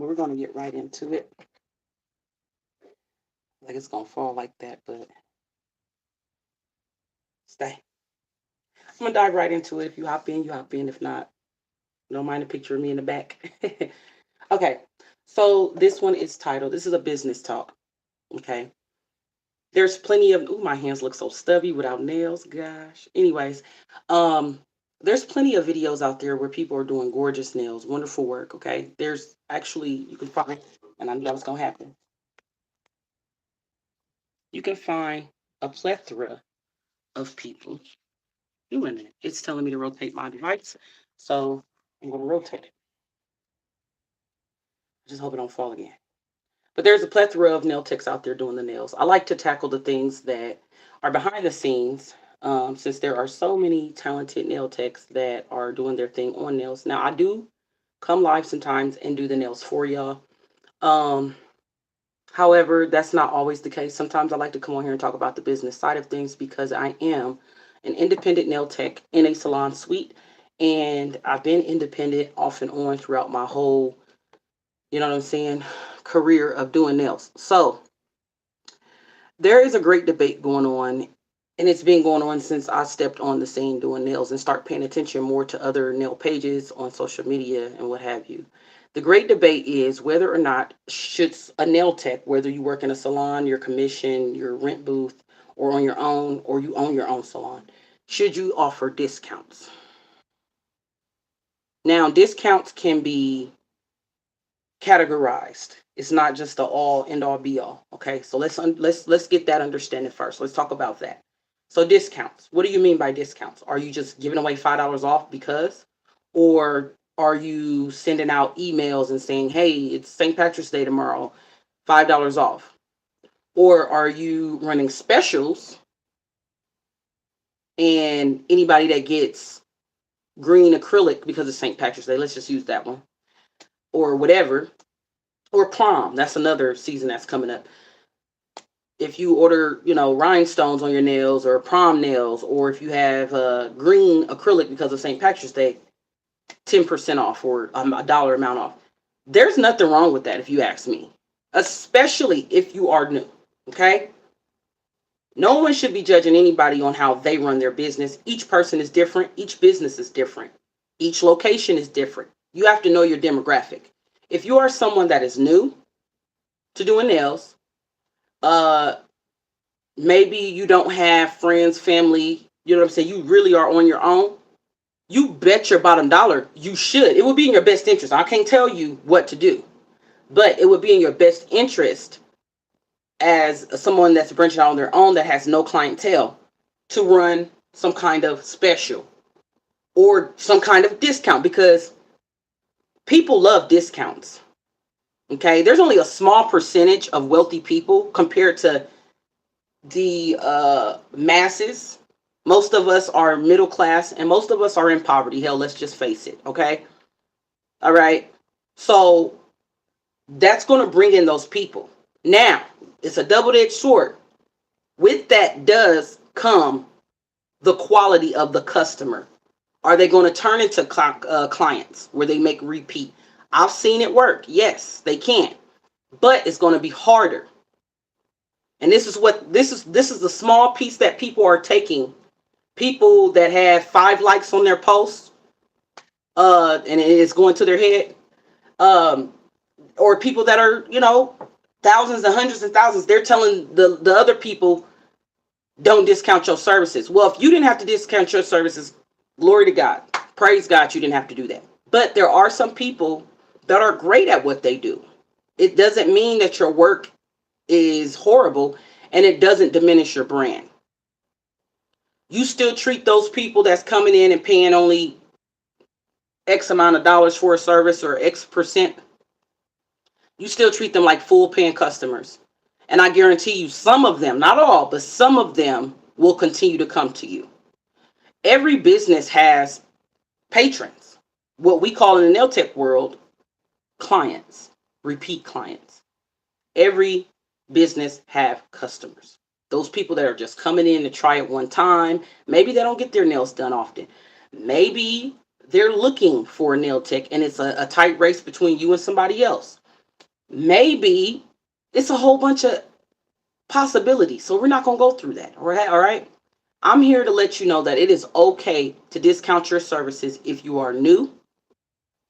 we're going to get right into it. Like it's going to fall like that, but stay. I'm going to dive right into it. If you hop in, you hop in. If not, don't mind a picture of me in the back. Okay. So this one is titled, this is a business talk. Okay. There's plenty of, ooh, my hands look so stubby without nails. Gosh. Anyways, um, there's plenty of videos out there where people are doing gorgeous nails, wonderful work. Okay. There's actually, you can find, and I knew that was going to happen. You can find a plethora of people doing it. It's telling me to rotate my device. So I'm going to rotate it. Just hope it don't fall again. But there's a plethora of nail techs out there doing the nails. I like to tackle the things that are behind the scenes, since there are so many talented nail techs that are doing their thing on nails. Now, I do come live sometimes and do the nails for y'all. Um, However, that's not always the case. Sometimes I like to come on here and talk about the business side of things because I am an independent nail tech in a salon suite. And I've been independent off and on throughout my whole, you know what I'm saying, career of doing nails. So there is a great debate going on, and it's been going on since I stepped on the scene doing nails and start paying attention more to other nail pages on social media and what have you. The great debate is whether or not should a nail tech, whether you work in a salon, your commission, your rent booth, or on your own, or you own your own salon, should you offer discounts? Now, discounts can be categorized. It's not just the all end all be all. Okay, so let's get that understanding first. Let's talk about that. So discounts. What do you mean by discounts? Are you just giving away $5 off because, or are you sending out emails and saying, "Hey, it's St. Patrick's Day tomorrow, $5 off," or are you running specials and anybody that gets green acrylic because it's St. Patrick's Day, let's just use that one, or whatever, or prom. That's another season that's coming up. If you order, rhinestones on your nails or prom nails, or if you have green acrylic because of St. Patrick's Day, 10% off or a dollar amount off. There's nothing wrong with that if you ask me, especially if you are new. Okay. No one should be judging anybody on how they run their business. Each person is different. Each business is different. Each location is different. You have to know your demographic. If you are someone that is new to doing nails, uh, maybe you don't have friends, family, you know what I'm saying? You really are on your own. You bet your bottom dollar you should. It would be in your best interest. I can't tell you what to do, but it would be in your best interest as someone that's branching out on their own that has no clientele to run some kind of special or some kind of discount because people love discounts. Okay. There's only a small percentage of wealthy people compared to the masses. Most of us are middle class and most of us are in poverty. Hell, let's just face it. Okay. All right. So that's going to bring in those people. Now, it's a double-edged sword. With that does come the quality of the customer. Are they going to turn into clients where they make repeat? I've seen it work. Yes, they can. But it's going to be harder. And this is the small piece that people are taking. People that have 5 likes on their posts, and it's going to their head, um, or people that are, thousands and hundreds and thousands. They're telling the other people, don't discount your services. Well, if you didn't have to discount your services, glory to God, praise God, you didn't have to do that. But there are some people that are great at what they do. It doesn't mean that your work is horrible, and it doesn't diminish your brand. You still treat those people that's coming in and paying only X amount of dollars for a service or X percent. You still treat them like full paying customers. And I guarantee you, some of them, not all, but some of them will continue to come to you. Every business has patrons, what we call in the nail tech world, clients, repeat clients. Every business have customers. Those people that are just coming in to try it one time. Maybe they don't get their nails done often. Maybe they're looking for a nail tech and it's a tight race between you and somebody else. Maybe it's a whole bunch of possibilities. So we're not going to go through that. All right. All right. I'm here to let you know that it is okay to discount your services if you are new.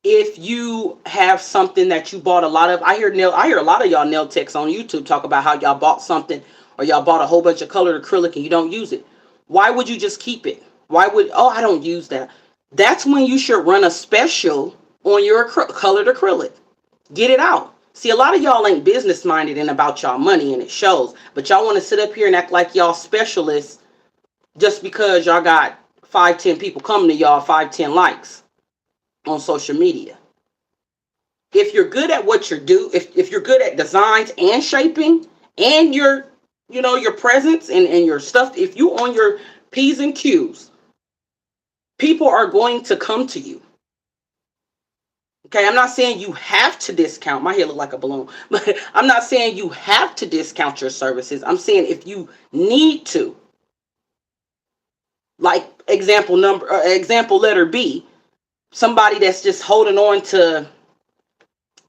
If you have something that you bought a lot of, I hear a lot of y'all nail techs on YouTube talk about how y'all bought something or y'all bought a whole bunch of colored acrylic and you don't use it. Why would you just keep it? Why would, oh, I don't use that. That's when you should run a special on your colored acrylic. Get it out. See, a lot of y'all ain't business minded and about y'all money, and it shows. But y'all want to sit up here and act like y'all specialists just because y'all got 5, 10 people coming to y'all, 5, 10 likes on social media. If you're good at what you do, if you're good at designs and shaping and your, your presence and your stuff, if you on your P's and Q's, people are going to come to you. Okay, I'm not saying you have to discount. My hair look like a balloon, but I'm not saying you have to discount your services. I'm saying if you need to, like example letter B, somebody that's just holding on to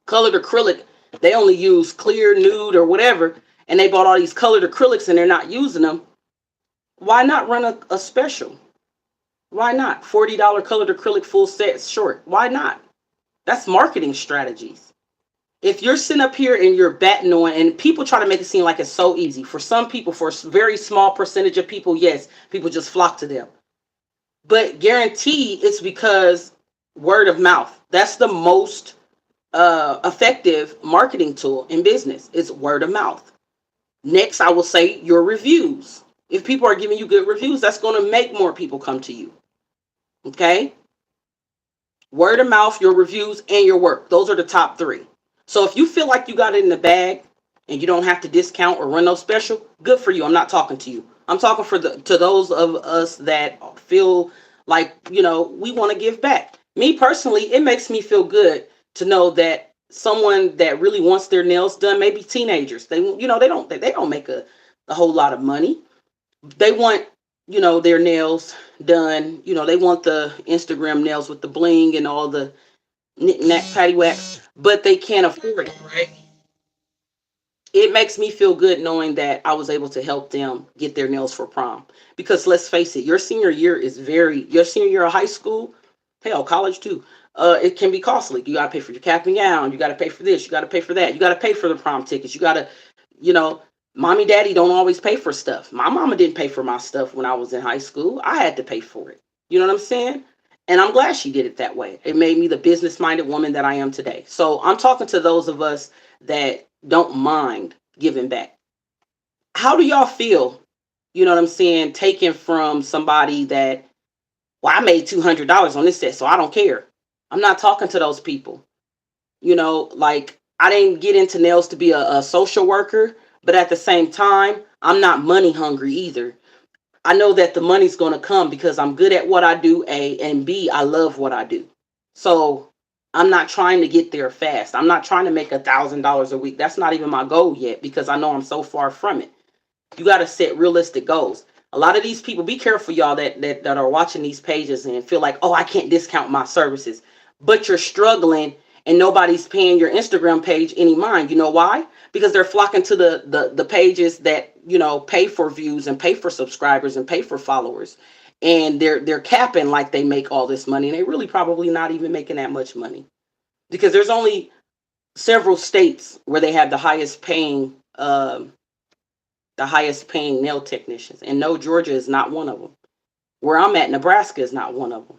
colored acrylic, they only use clear, nude, or whatever, and they bought all these colored acrylics and they're not using them. Why not run a special? Why not $40 colored acrylic full set short? Why not? That's marketing strategies. If you're sitting up here and you're batting on, and people try to make it seem like it's so easy. For some people, for a very small percentage of people, yes, people just flock to them. But guarantee it's because word of mouth. That's the most effective marketing tool in business. It's word of mouth. Next, I will say your reviews. If people are giving you good reviews, that's going to make more people come to you. Okay? Word of mouth, your reviews, and your work. Those are the top 3. So if you feel like you got it in the bag and you don't have to discount or run no special, good for you. I'm not talking to you. I'm talking to those of us that feel like, we want to give back. Me personally, it makes me feel good to know that someone that really wants their nails done, maybe teenagers, they don't make a whole lot of money. They want, their nails done. They want the Instagram nails with the bling and all the knick-knack paddywhacks, but they can't afford it, right? It makes me feel good knowing that I was able to help them get their nails for prom. Because let's face it, your senior year of high school, hell, college too, it can be costly. You got to pay for your cap and gown. You got to pay for this. You got to pay for that. You got to pay for the prom tickets. You got to, you know, mommy, daddy don't always pay for stuff. My mama didn't pay for my stuff when I was in high school. I had to pay for it. You know what I'm saying? And I'm glad she did it that way. It made me the business minded woman that I am today. So I'm talking to those of us that don't mind giving back. How do y'all feel? You know what I'm saying? Taking from somebody that, well, I made $200 on this set, so I don't care. I'm not talking to those people. Like I didn't get into nails to be a social worker, but at the same time, I'm not money hungry either. I know that the money's going to come because I'm good at what I do, A, and B, I love what I do. So I'm not trying to get there fast. I'm not trying to make $1,000 a week. That's not even my goal yet because I know I'm so far from it. You got to set realistic goals. A lot of these people, be careful, y'all, that are watching these pages and feel like, oh, I can't discount my services, but you're struggling and nobody's paying your Instagram page any mind. You know why? Because they're flocking to the pages that, pay for views and pay for subscribers and pay for followers. And they're capping like they make all this money, and they really probably not even making that much money because there's only several states where they have the highest paying nail technicians. And no, Georgia is not one of them. Where I'm at, Nebraska is not one of them.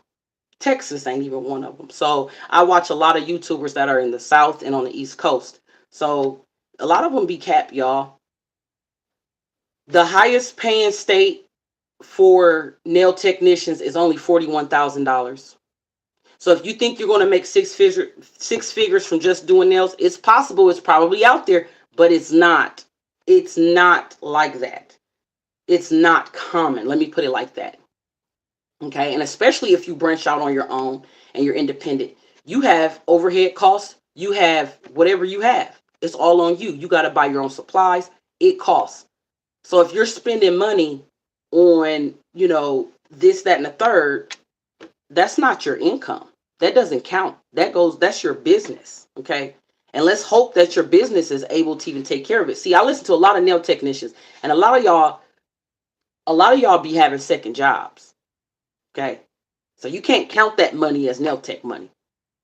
Texas ain't even one of them. So I watch a lot of YouTubers that are in the South and on the East Coast. So a lot of them be capped, y'all. The highest paying state for nail technicians is only $41,000. So if you think you're going to make six figures from just doing nails, it's possible. It's probably out there, but it's not. It's not like that. It's not common. Let me put it like that. Okay. And especially if you branch out on your own and you're independent, you have overhead costs. You have whatever you have. It's all on you. You got to buy your own supplies. It costs. So if you're spending money on, this, that, and the third, that's not your income. That doesn't count. That's your business. Okay. And let's hope that your business is able to even take care of it. See, I listen to a lot of nail technicians, and a lot of y'all be having second jobs. Okay. So you can't count that money as nail tech money.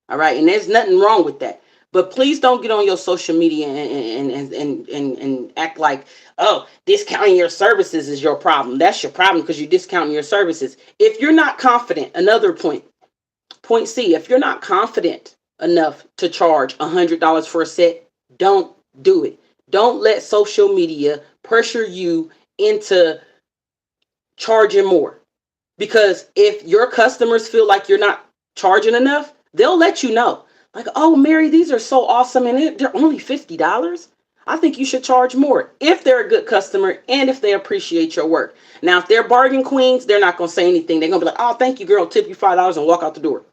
All right. And there's nothing wrong with that. But please don't get on your social media and act like, oh, discounting your services is your problem. That's your problem because you're discounting your services. If you're not confident, another point, point C, if you're not confident enough to charge $100 for a set, don't do it. Don't let social media pressure you into charging more. Because if your customers feel like you're not charging enough, they'll let you know. Like, oh, Mary, these are so awesome and they're only $50. I think you should charge more if they're a good customer and if they appreciate your work. Now, if they're bargain queens, they're not going to say anything. They're going to be like, oh, thank you, girl, tip you $5 and walk out the door.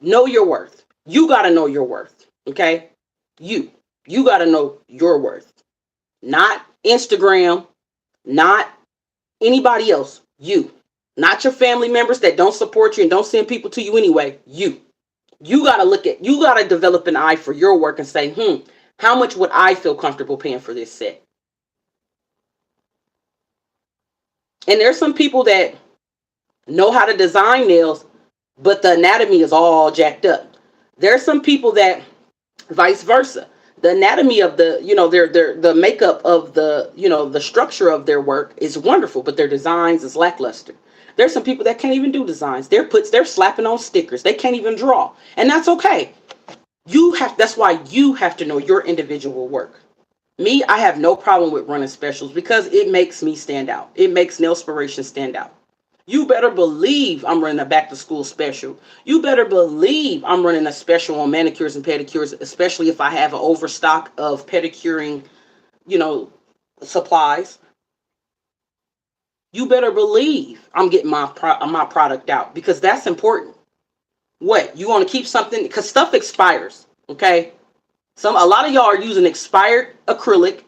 Know your worth. You got to know your worth. Okay? You got to know your worth. Not Instagram, not anybody else. You. Not your family members that don't support you and don't send people to you anyway. You got to you got to develop an eye for your work and say, how much would I feel comfortable paying for this set? And there's some people that know how to design nails, but the anatomy is all jacked up. There's some people that vice versa. The anatomy of the, the makeup of the, the structure of their work is wonderful, but their designs is lackluster. There's some people that can't even do designs. They're slapping on stickers. They can't even draw. And that's okay. That's why you have to know your individual work. Me, I have no problem with running specials because it makes me stand out. It makes Nailspiration stand out. You better believe I'm running a back to school special. You better believe I'm running a special on manicures and pedicures, especially if I have an overstock of pedicuring, supplies. You better believe I'm getting my product out because that's important. What? You want to keep something because stuff expires, okay? A lot of y'all are using expired acrylic,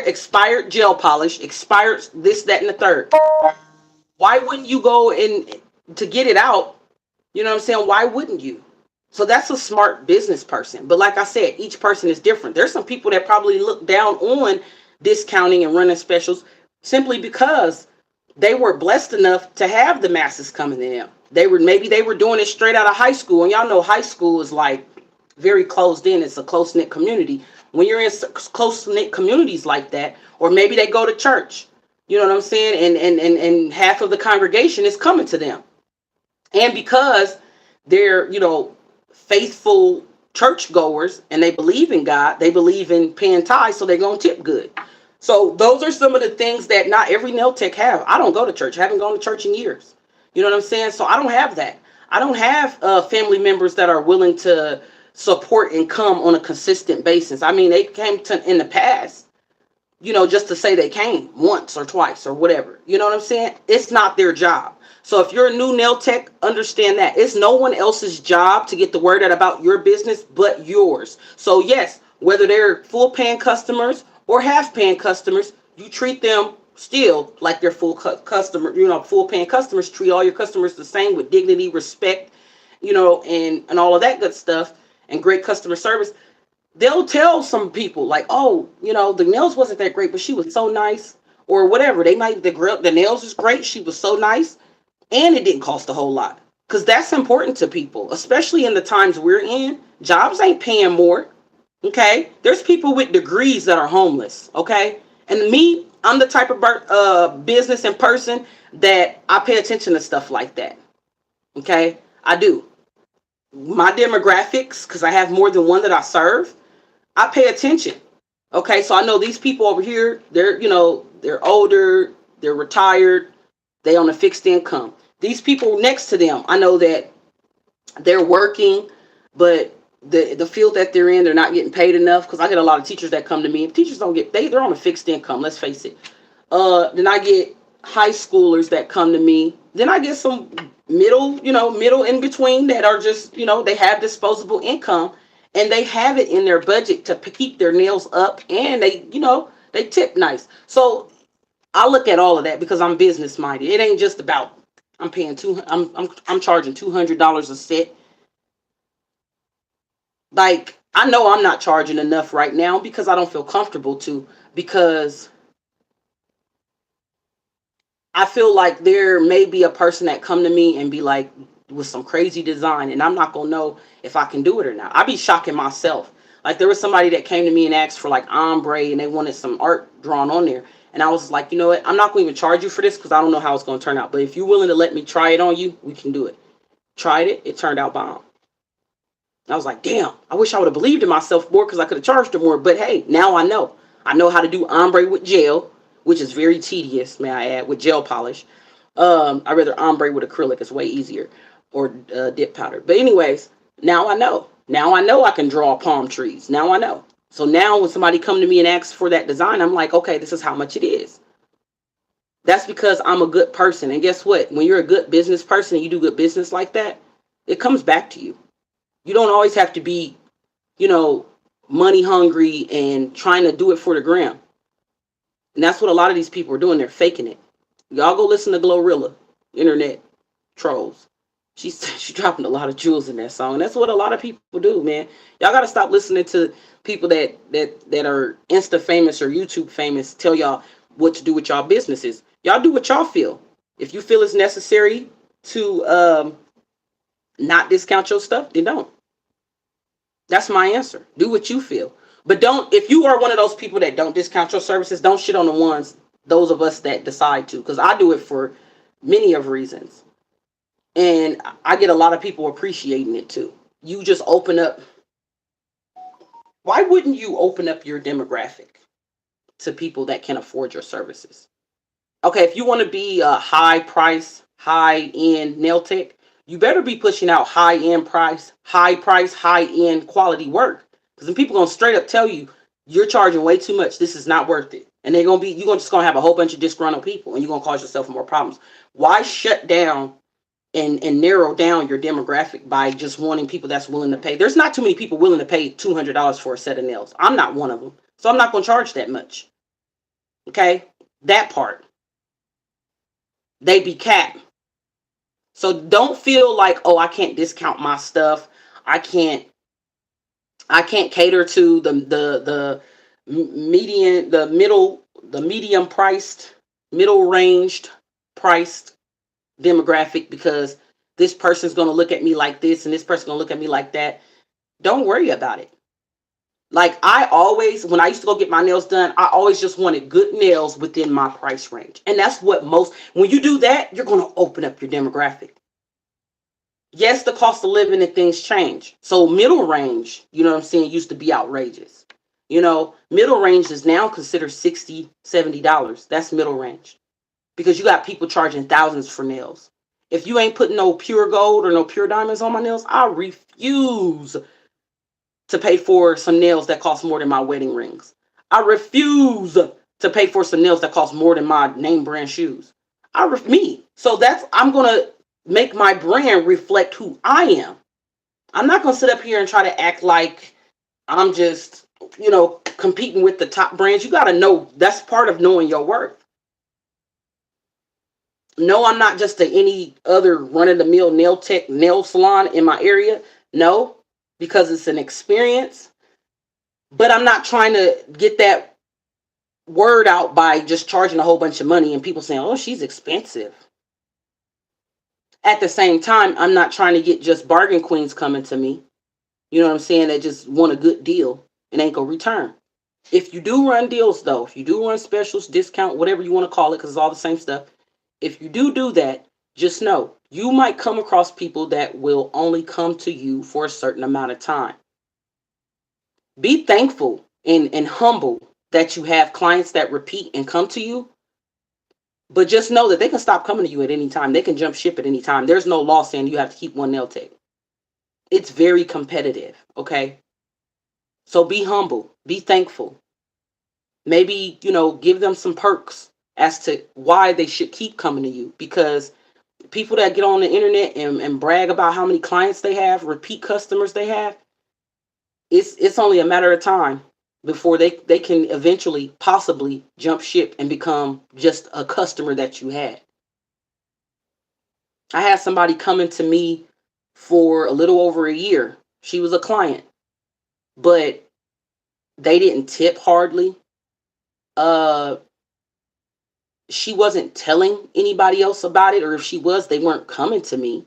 expired gel polish, expired this, that, and the third. Why wouldn't you go in to get it out? You know what I'm saying? Why wouldn't you? So that's a smart business person. But like I said, each person is different. There's some people that probably look down on discounting and running specials simply because they were blessed enough to have the masses coming to them. Maybe they were doing it straight out of high school. And y'all know high school is like very closed in. It's a close-knit community. When you're in close-knit communities like that, or maybe they go to church, you know what I'm saying? And half of the congregation is coming to them. And because they're, faithful churchgoers and they believe in God, they believe in paying tithes, so they're going to tip good. So those are some of the things that not every nail tech have. I don't go to church. I haven't gone to church in years. You know what I'm saying? So I don't have that. I don't have family members that are willing to support and come on a consistent basis. I mean, they came in the past, just to say they came once or twice or whatever. You know what I'm saying? It's not their job. So if you're a new nail tech, understand that it's no one else's job to get the word out about your business but yours. So yes, whether they're full paying customers or half paying customers, you treat them still like they're full customer. Full paying customers. Treat all your customers the same with dignity, respect, and all of that good stuff, and great customer service. They'll tell some people like, oh, the nails wasn't that great, but she was so nice, or whatever. They might the nails was great. She was so nice, and it didn't cost a whole lot. Because that's important to people, especially in the times we're in. Jobs ain't paying more. Okay, there's people with degrees that are homeless. Okay, and me, I'm the type of business and person that I pay attention to stuff like that. Okay, I do. My demographics, because I have more than one that I serve, I pay attention. Okay, so I know these people over here, they're older, they're retired, they on a fixed income. These people next to them, I know that they're working, but the field that they're in, they're not getting paid enough. Because I get a lot of teachers that come to me. Teachers don't get, they're on a fixed income, let's face it. Then I get high schoolers that come to me. Then I get some middle in between that are just, they have disposable income. And they have it in their budget to keep their nails up, and they tip nice. So I look at all of that because I'm business minded. It ain't just about I'm charging $200 a set. Like, I know I'm not charging enough right now because I don't feel comfortable to, because I feel like there may be a person that come to me and be like with some crazy design, and I'm not gonna know if I can do it or not. I be shocking myself. Like there was somebody that came to me and asked for like ombre, and they wanted some art drawn on there, and I was like, you know what? I'm not going to even charge you for this because I don't know how it's going to turn out. But if you're willing to let me try it on you, we can do it. Tried it. It turned out bomb. I was like, damn, I wish I would have believed in myself more because I could have charged her more. But hey, now I know. I know how to do ombre with gel, which is very tedious, may I add, with gel polish. I rather ombre with acrylic. It's way easier, or dip powder. But anyways, now I know. Now I know I can draw palm trees. Now I know. So now when somebody come to me and asks for that design, I'm like, okay, this is how much it is. That's because I'm a good person. And guess what? When you're a good business person and you do good business like that, it comes back to you. You don't always have to be, you know, money hungry and trying to do it for the gram. And that's what a lot of these people are doing. They're faking it. Y'all go listen to Glorilla, internet trolls. She's dropping a lot of jewels in that song. And that's what a lot of people do, man. Y'all gotta stop listening to people that are Insta famous or YouTube famous tell y'all what to do with y'all businesses. Y'all do what y'all feel. If you feel it's necessary to not discount your stuff, then don't. That's my answer. Do what you feel. But don't, if you are one of those people that don't discount your services, don't shit on the ones, those of us that decide to. Because I do it for many of reasons. And I get a lot of people appreciating it too. You just open up. Why wouldn't you open up your demographic to people that can afford your services? Okay, if you want to be a high price, high end nail tech, you better be pushing out high price, high end quality work. Because then people gonna straight up tell you you're charging way too much. This is not worth it, and you're gonna just gonna have a whole bunch of disgruntled people, and you're gonna cause yourself more problems. Why shut down and narrow down your demographic by just wanting people that's willing to pay? There's not too many people willing to pay $200 for a set of nails. I'm not one of them, so I'm not gonna charge that much. Okay, that part. They be capped. So don't feel like, oh, I can't discount my stuff. I can't I can't cater to the median, the medium priced, middle ranged priced demographic because this person's going to look at me like this and this person's going to look at me like that. Don't worry about it. Like I always, when I used to go get my nails done, I always just wanted good nails within my price range. And that's what when you do that, you're going to open up your demographic. Yes, the cost of living and things change. So middle range, you know what I'm saying, used to be outrageous. Middle range is now considered $60, $70. That's middle range. Because you got people charging thousands for nails. If you ain't putting no pure gold or no pure diamonds on my nails, I refuse to pay for some nails that cost more than my wedding rings. I refuse to pay for some nails that cost more than my name brand shoes. Me. So I'm gonna make my brand reflect who I am. I'm not gonna sit up here and try to act like I'm just, competing with the top brands. You gotta know that's part of knowing your worth. No, I'm not just any other run of the mill nail tech nail salon in my area. No, because it's an experience. But I'm not trying to get that word out by just charging a whole bunch of money and people saying, oh, she's expensive. At the same time, I'm not trying to get just bargain queens coming to me. You know what I'm saying? That just want a good deal and ain't gonna return. If you do run deals though, if you do run specials, discount, whatever you want to call it, because it's all the same stuff. If you do that, just know you might come across people that will only come to you for a certain amount of time. Be thankful and humble that you have clients that repeat and come to you. But just know that they can stop coming to you at any time. They can jump ship at any time. There's no law saying you have to keep one nail tech. It's very competitive, okay? So be humble. Be thankful. Maybe, give them some perks as to why they should keep coming to you. Because people that get on the internet and brag about how many clients they have, repeat customers they have, it's only a matter of time before they can eventually possibly jump ship and become just a customer that you had. I had somebody coming to me for a little over a year. She was a client. but they didn't tip hardly. Uh, she wasn't telling anybody else about it, or if she was, they weren't coming to me,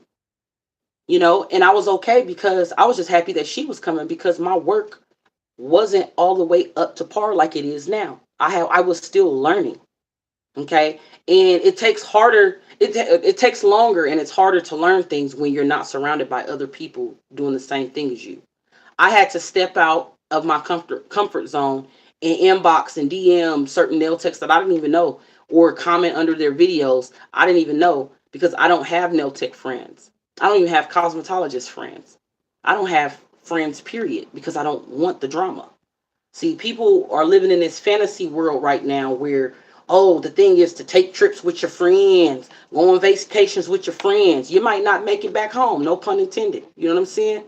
and I was okay because I was just happy that she was coming because my work wasn't all the way up to par like it is now. I was still learning. Okay, and it takes harder. It takes longer, and it's harder to learn things when you're not surrounded by other people doing the same thing as you. I had to step out of my comfort zone and inbox and DM certain nail techs that I didn't even know, or comment under their videos I didn't even know, because I don't have nail tech friends. I don't even have cosmetologist friends. I don't have friends, period, because I don't want the drama. See, people are living in this fantasy world right now where, oh, the thing is to take trips with your friends, go on vacations with your friends. You might not make it back home, no pun intended. You know what I'm saying?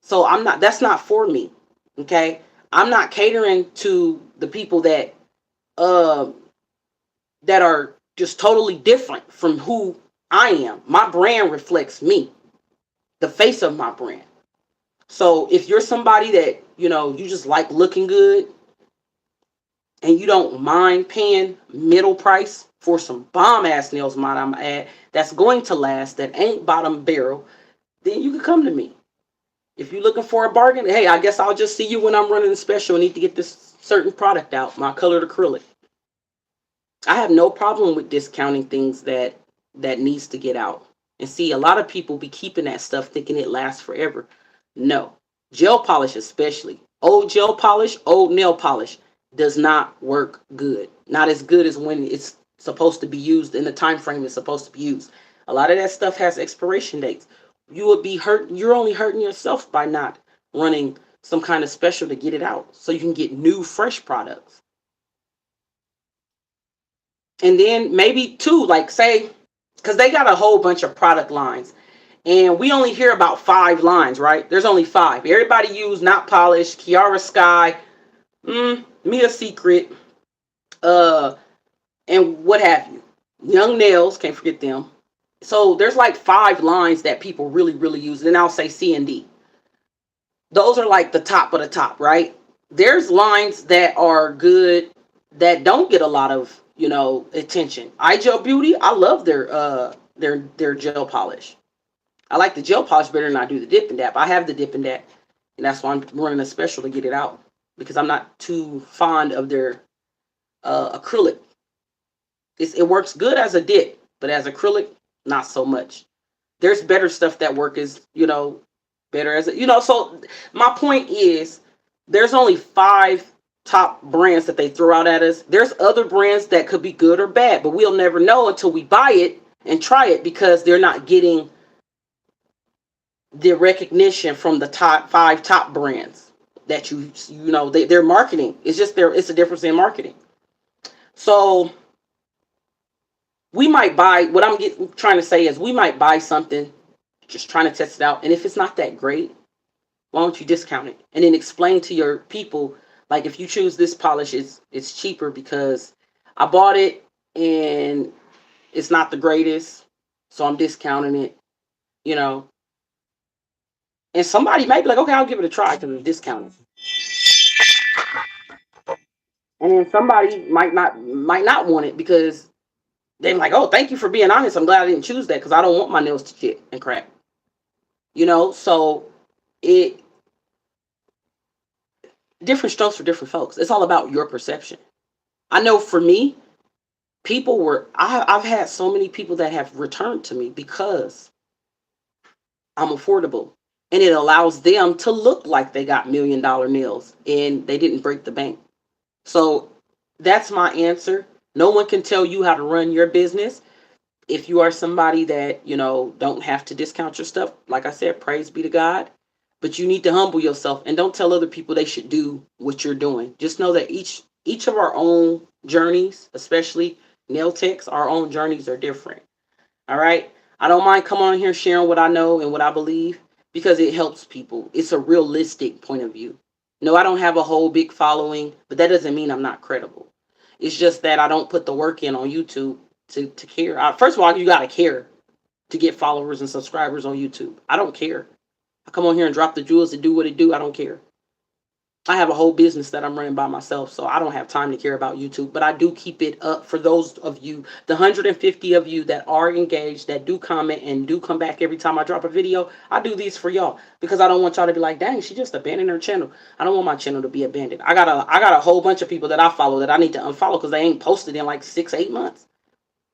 So that's not for me. Okay? I'm not catering to the people uh that are just totally different from who I am. My brand reflects me, the face of my brand. So if you're somebody that, you just like looking good, and you don't mind paying middle price for some bomb ass nails, might I'm add, that's going to last, that ain't bottom barrel, then you can come to me. If you're looking for a bargain, hey, I guess I'll just see you when I'm running a special and need to get this certain product out, my colored acrylic. I have no problem with discounting things that needs to get out. And see, a lot of people be keeping that stuff thinking it lasts forever. No. Gel polish especially. Old gel polish, old nail polish does not work good. Not as good as when it's supposed to be used in the time frame it's supposed to be used. A lot of that stuff has expiration dates. You would be hurt, you're only hurting yourself by not running some kind of special to get it out so you can get new fresh products. And then maybe two, like say, because they got a whole bunch of product lines, and we only hear about 5 lines, right? There's only 5. Everybody use Not Polished, Kiara Sky, Mia Secret, uh, and what have you. Young Nails, can't forget them. So there's like 5 lines that people really, really use. And I'll say C and D. Those are like the top of the top, right? There's lines that are good that don't get a lot of, attention. iGel Beauty, I love their gel polish. I like the gel polish better than I do the dip and dap. I have the dip and dap, and that's why I'm running a special to get it out, because I'm not too fond of their acrylic. It works good as a dip, but as acrylic, not so much. There's better stuff that work as, better as a, so my point is, there's only 5 top brands that they throw out at us. There's other brands that could be good or bad, but we'll never know until we buy it and try it, because they're not getting the recognition from the top 5 brands that they're marketing. It's a difference in marketing. So we might buy, what trying to say is, we might buy something just trying to test it out, and if it's not that great, why don't you discount it and then explain to your people, like, if you choose this polish, it's cheaper because I bought it and it's not the greatest, so I'm discounting it, you know and somebody might be like, okay, I'll give it a try because it's discounted. And then somebody might not want it because they're like, oh, thank you for being honest. I'm glad I didn't choose that because I don't want my nails to chip and crack. So it different strokes for different folks. It's all about your perception. I know for me, I've had so many people that have returned to me because I'm affordable. And it allows them to look like they got $1 million nails and they didn't break the bank. So that's my answer. No one can tell you how to run your business. If you are somebody that, don't have to discount your stuff, like I said, praise be to God. But you need to humble yourself and don't tell other people they should do what you're doing. Just know that each of our own journeys, especially nail techs, our own journeys are different. All right. I don't mind coming on here sharing what I know and what I believe because it helps people. It's a realistic point of view. No, I don't have a whole big following, but that doesn't mean I'm not credible. It's just that I don't put the work in on YouTube to care. First of all, you got to care to get followers and subscribers on YouTube. I don't care. I come on here and drop the jewels to do what it do. I don't care. I have a whole business that I'm running by myself, so I don't have time to care about YouTube. But I do keep it up for those of you, the 150 of you that are engaged, that do comment and do come back every time I drop a video. I do these for y'all because I don't want y'all to be like, dang, she just abandoned her channel. I don't want my channel to be abandoned. I got a whole bunch of people that I follow that I need to unfollow because they ain't posted in like 6, 8 months.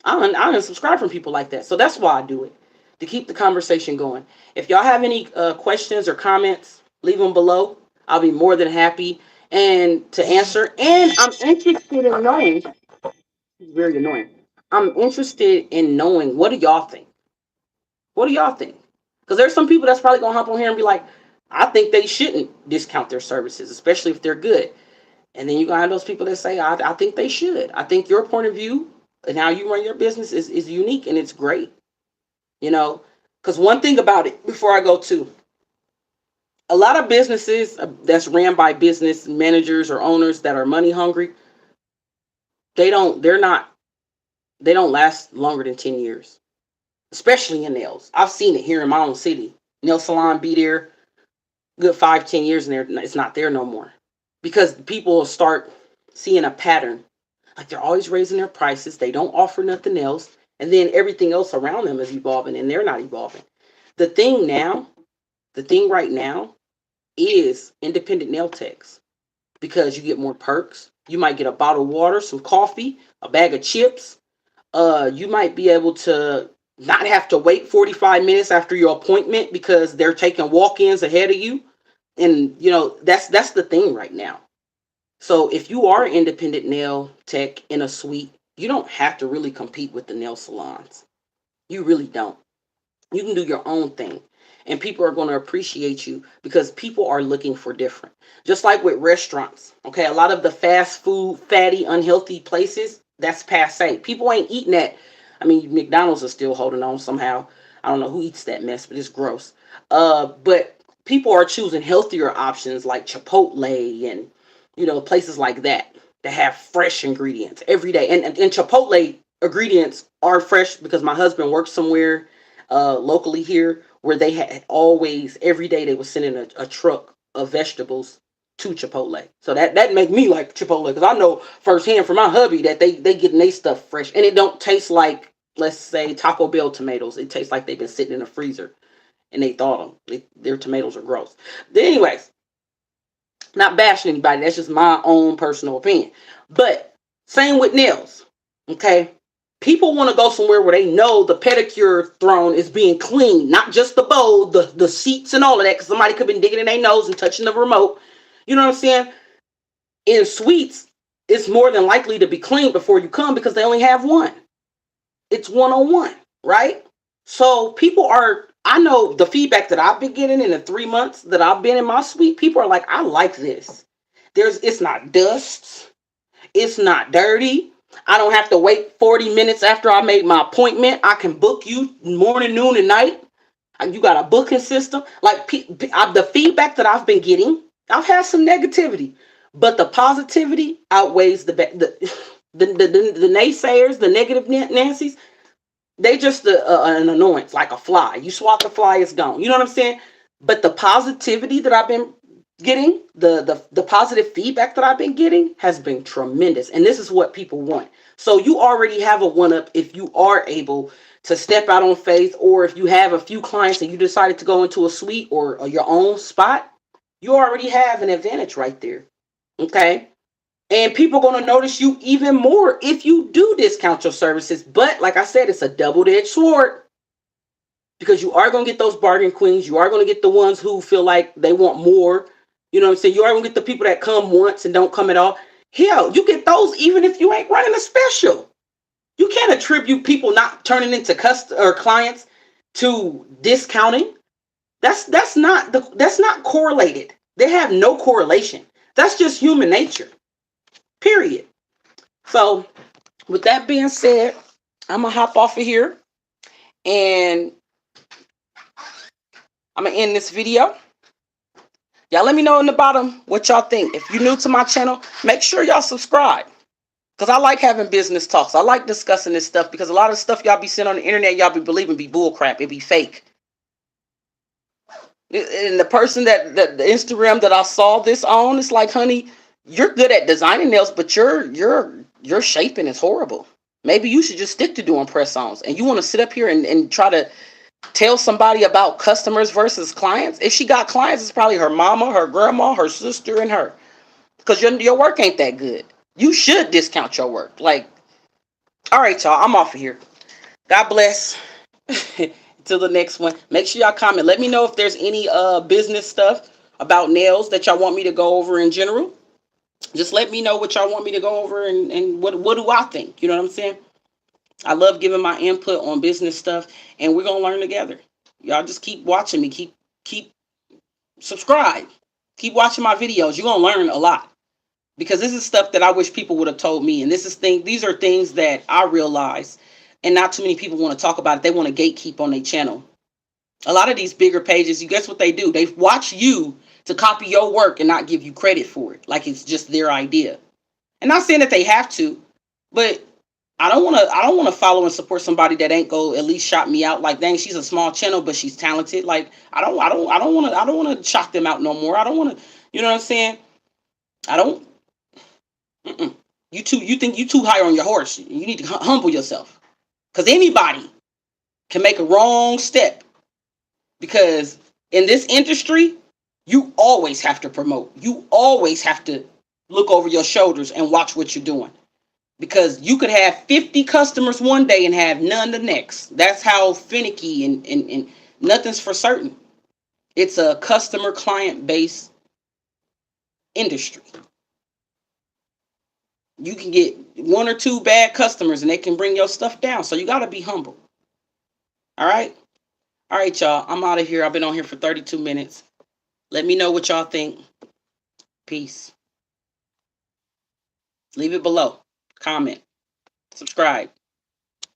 I unsubscribe from people like that. So that's why I do it, to keep the conversation going. If y'all have any questions or comments, leave them below. I'll be more than happy and to answer. And I'm interested in knowing. It's very annoying. I'm interested in knowing, what do y'all think? What do y'all think? Because there's some people that's probably gonna hop on here and be like, I think they shouldn't discount their services, especially if they're good. And then you gonna have those people that say, I think they should. I think your point of view and how you run your business is unique and it's great. You know, because one thing about it, before I go to, a lot of businesses that's ran by business managers or owners that are money hungry, they're not, they don't last longer than 10 years, especially in nails. I've seen it here in my own city. Nail salon be there good 5, 10 years, and it's not there no more because people will start seeing a pattern. Like they're always raising their prices. They don't offer nothing else. And then everything else around them is evolving and they're not evolving. The thing now, the thing right now is independent nail techs because you get more perks. You might get a bottle of water, some coffee, a bag of chips. You might be able to not have to wait 45 minutes after your appointment because they're taking walk-ins ahead of you. And you know, that's the thing right now. So if you are an independent nail tech in a suite, you don't have to really compete with the nail salons. You really don't. You can do your own thing. And people are going to appreciate you because people are looking for different. Just like with restaurants. Okay, a lot of the fast food, fatty, unhealthy places, that's passe. People ain't eating that. I mean, McDonald's is still holding on somehow. I don't know who eats that mess, but it's gross. But people are choosing healthier options like Chipotle and, you know, places like that have fresh ingredients every day. And Chipotle ingredients are fresh because my husband works somewhere locally here where they had always, every day they were sending a truck of vegetables to Chipotle. So that make me like Chipotle because I know firsthand from my hubby that they getting their stuff fresh and it don't taste like, let's say, Taco Bell tomatoes. It tastes like they've been sitting in a freezer and they thawed them. Their tomatoes are gross. But anyways, not bashing anybody. That's just my own personal opinion. But same with nails. Okay. People want to go somewhere where they know the pedicure throne is being cleaned, not just the bowl, the seats and all of that, because somebody could have been digging in their nose and touching the remote. You know what I'm saying? In suites, it's more than likely to be cleaned before you come because they only have one. It's one-on-one, right? So people are, I know the feedback that I've been getting in the 3 months that I've been in my suite, people are like, I like this. It's not dust. It's not dirty. I don't have to wait 40 minutes after I made my appointment. I can book you morning, noon, and night. You got a booking system. Like the feedback that I've been getting, I've had some negativity, but the positivity outweighs the naysayers, the negative Nancy's. They just an annoyance, like a fly. You swat the fly, it's gone. You know what I'm saying? But the positivity that I've been getting, the positive feedback that I've been getting has been tremendous. And this is what people want. So you already have a one-up if you are able to step out on faith, or if you have a few clients and you decided to go into a suite or your own spot, you already have an advantage right there. Okay? And people are going to notice you even more if you do discount your services. But like I said, it's a double-edged sword because you are going to get those bargain queens. You are going to get the ones who feel like they want more. You know what I'm saying? You are going to get the people that come once and don't come at all. Hell, you get those even if you ain't running a special. You can't attribute people not turning into clients to discounting. That's not correlated. They have no correlation. That's just human nature. Period. So, with that being said, I'm gonna hop off of here and I'm gonna end this video. Y'all let me know in the bottom what y'all think. If you're new to my channel, make sure y'all subscribe. Because I like having business talks. I like discussing this stuff because a lot of stuff y'all be seeing on the internet, y'all be believing be bull crap. It be fake. And the person that the Instagram that I saw this on, it's like, honey, you're good at designing nails, but your shaping is horrible. Maybe you should just stick to doing press-ons. And you want to sit up here and try to tell somebody about customers versus clients. If she got clients, it's probably her mama, her grandma, her sister, and her. Because your work ain't that good. You should discount your work. Like, all right, y'all, I'm off of here. God bless. Until the next one. Make sure y'all comment. Let me know if there's any business stuff about nails that y'all want me to go over in general. Just let me know what y'all want me to go over, and what do I think? You know what I'm saying? I love giving my input on business stuff, and we're gonna learn together. Y'all just keep watching me. Keep subscribe. Keep watching my videos. You're gonna learn a lot. Because this is stuff that I wish people would have told me. And these are things that I realize, and not too many people want to talk about it. They want to gatekeep on their channel. A lot of these bigger pages, you guess what they do? They watch you to copy your work and not give you credit for it, like it's just their idea. And not saying that they have to, but I don't want to follow and support somebody that ain't go at least shout me out. Like, dang, she's a small channel, but she's talented. Like, I don't want to shock them out no more. I don't want to, you know what I'm saying? I don't. Mm-mm. You think you too high on your horse. You need to humble yourself. Because anybody can make a wrong step. Because in this industry, you always have to promote. You always have to look over your shoulders and watch what you're doing. Because you could have 50 customers one day and have none the next. That's how finicky and nothing's for certain. It's a customer client based industry. You can get one or two bad customers and they can bring your stuff down. So you got to be humble. All right. All right, y'all. I'm out of here. I've been on here for 32 minutes. Let me know what y'all think. Peace. Leave it below. Comment. Subscribe.